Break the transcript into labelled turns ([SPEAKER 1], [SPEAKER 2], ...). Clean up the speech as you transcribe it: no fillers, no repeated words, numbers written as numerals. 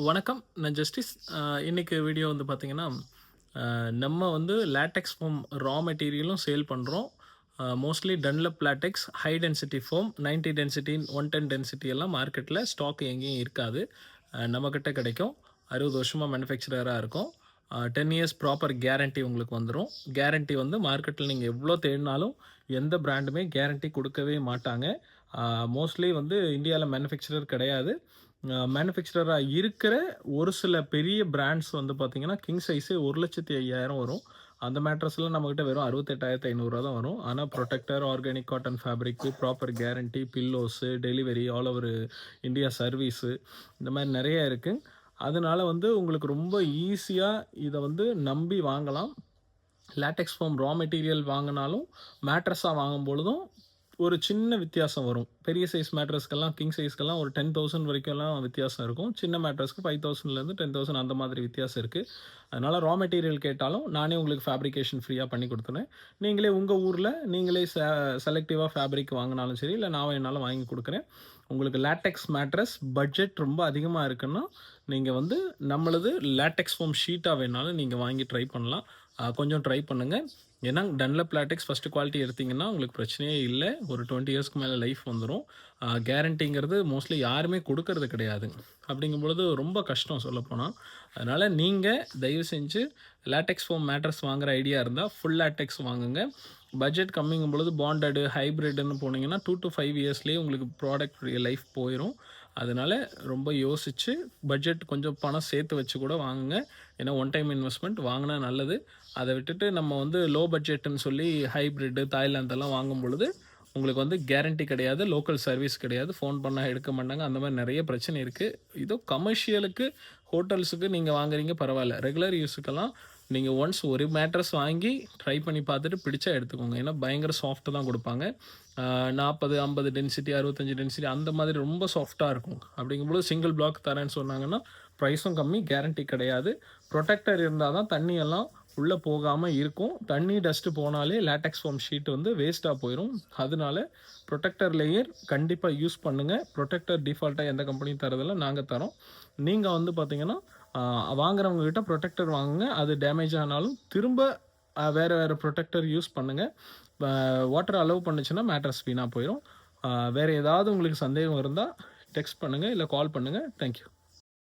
[SPEAKER 1] வணக்கம். நான் ஜஸ்டிஸ். இன்னைக்கு வீடியோ வந்து பார்த்தீங்கன்னா, நம்ம வந்து லேட்டெக்ஸ் ஃபோம் ரா மெட்டீரியலும் சேல் பண்றோம். Mostly Dunlop latex, high density foam, 90 density, 110 density எல்லாம் மார்க்கெட்டில ஸ்டாக் எங்கேயும் இருக்காது. நம்மகிட்ட கிடைக்கும். 60 வருஷமா மேனுஃபேக்சரரா இருக்கோம். 10 இயர்ஸ் ப்ராப்பர் கேரண்டி உங்களுக்கு வந்துரும். கேரண்டி வந்து மார்க்கெட்டில நீங்க எவ்வளோ தேடினாலும் எந்த பிராண்டுமே கேரண்டி குடுக்கவே மாட்டாங்க. மோஸ்ட்லி வந்து இந்தியால மேனுஃபேக்சரர் கிடையாது. மேனுஃபேக்சரரா இருக்கிற ஒரு சில பெரிய பிராண்ட்ஸ் வந்து பார்த்தீங்கன்னா, கிங் சைஸே 1,05,000 வரும். அந்த மேட்ரஸ்லாம் நம்மகிட்ட வெறும் ரூ. 68,500 தான் வரும். ஆனா protector, organic cotton fabric, proper guarantee, pillows, delivery all over India service இந்த மாரி நெறைய இருக்கு. அதனால வந்து உங்களுக்கு ரொம்ப ஈஸியா இத வந்து நம்பி வாங்கலாம். லேட்டெக்ஸ் ஃபோம் ரா மெட்டீரியல் வாங்குனாலும், மேட்ரஸா வாங்கும்பொழுதும் ஒரு சின்ன வித்தியாசம் வரும். பெரிய சைஸ் மேட்ரஸ்க்கெல்லாம் கிங் சைஸ்க்கெல்லாம் ஒரு 10,000 வரைக்கும்லாம் வித்தியாசம் இருக்கும். சின்ன மேட்ரஸ்க்கு 5,000லேருந்து 10,000 அந்த மாதிரி வித்தியாசம் இருக்கு. அதனால ரா மெட்டீரியல் கேட்டாலும் நானே உங்களுக்கு ஃபேப்ரிகேஷன் ஃப்ரீயா பண்ணி குடுத்துருவேன். நீங்களே உங்க ஊர்ல நீங்களே செலக்டிவா ஃபேப்ரிக் வாங்குனாலும் சரி, இல்ல நான் வேணாலும் வாங்கி குடுக்குறேன். உங்களுக்கு லேட்டெக்ஸ் மேட்ரஸ் பட்ஜெட் ரொம்ப அதிகமா இருக்குன்னா, நீங்க வந்து நம்மளது லேட்டெக்ஸ் ஃபோம் ஷீட்டா வேணாலும் நீங்க வாங்கி ட்ரை பண்ணலாம். கொஞ்சம் ட்ரை பண்ணுங்க. ஏன்னா டன்லப் லேட்டெக்ஸ் ஃபர்ஸ்ட் குவாலிட்டி எடுத்தீங்கன்னா உங்களுக்கு பிரச்சனையே இல்ல. ஒரு 20 இயர்ஸ்க்கு மேல லைஃப் வந்துரும். கேரண்டிங்கிறது மோஸ்ட்லி யாருமே குடுக்கறது கிடையாது. அப்படிங்கும்பொழுது ரொம்ப கஷ்டம் சொல்லப்போனா. அதனால நீங்க தயவு செஞ்சு லேட்டெக்ஸ் ஃபோம் மேட்ரஸ் வாங்குற ஐடியா இருந்தா ஃபுல் லேட்டெக்ஸ் வாங்குங்க. பட்ஜெட் கம்மிங்கும் பொழுது பாண்டடு, ஹைபிரிட்ன்னு போனீங்கன்னா 2 to 5 இயர்ஸ்லேயே உங்களுக்கு ப்ராடக்ட் லைஃப் போயிரும். அதனால ரொம்ப யோசிச்சு பட்ஜெட் கொஞ்சம் பணம் சேர்த்து வச்சு கூட வாங்குங்க. ஏன்னா ஒன் டைம் இன்வெஸ்ட்மெண்ட் வாங்குனா நல்லது. அத விட்டுட்டு நம்ம வந்து லோ பட்ஜெட்ன்னு சொல்லி ஹைபிரிட், தாய்லாந்தெல்லாம் வாங்கும் பொழுது உங்களுக்கு வந்து கேரண்டி கிடையாது, லோக்கல் சர்வீஸ் கிடையாது, ஃபோன் பண்ணா எடுக்க மாட்டாங்க. அந்த மாரி நெறைய பிரச்சனை இருக்கு. இதோ கமர்ஷியலுக்கு, ஹோட்டல்ஸுக்கு நீங்க வாங்குறீங்க பரவால்ல. ரெகுலர் யூஸுக்கெல்லாம் நீங்க ஒன்ஸ் ஒரு மேட்ரஸ் வாங்கி ட்ரை பண்ணி பார்த்துட்டு பிடிச்சா எடுத்துக்கோங்க. ஏன்னா பயங்கர சாஃப்ட் தான் குடுப்பாங்க. 40, 50 டென்சிட்டி, 65 டென்சிட்டி அந்த மாதிரி ரொம்ப சாஃப்ட்டா இருக்கும். அப்படிங்கும்போது சிங்கிள் பிளாக் தரேன்னு சொன்னாங்கன்னா, பிரைஸும் கம்மி, கேரண்டி கிடையாது. புரொடெக்டர் இருந்தா தான் தண்ணி எல்லாம் உள்ள போகாம இருக்கும். தண்ணி, டஸ்ட் போனாலே லேட்டெக்ஸ் ஃபோம் ஷீட் வந்து வேஸ்ட்டா போயிரும். அதனால புரொடெக்டர் லேயர் கண்டிப்பா யூஸ் பண்ணுங்க. புரொடெக்டர் டிஃபால்ட்டா எந்த கம்பெனியும் தரதில்ல. நாங்க தரோம். நீங்க வந்து பார்த்தீங்கன்னா, வாங்குறவங்க கிட்ட புரொடெக்டர் வாங்குங்க. அது டேமேஜ் ஆனாலும் திரும்ப வேற வேற புரொடெக்டர் யூஸ் பண்ணுங்க. வாட்டர் அலோவ் பண்ணுச்சுன்னா மேட்ரஸ் வீணா போயிரும். வேற ஏதாவது உங்களுக்கு சந்தேகம் இருந்தா டெக்ஸ்ட் பண்ணுங்க, இல்ல கால் பண்ணுங்க. Thank you.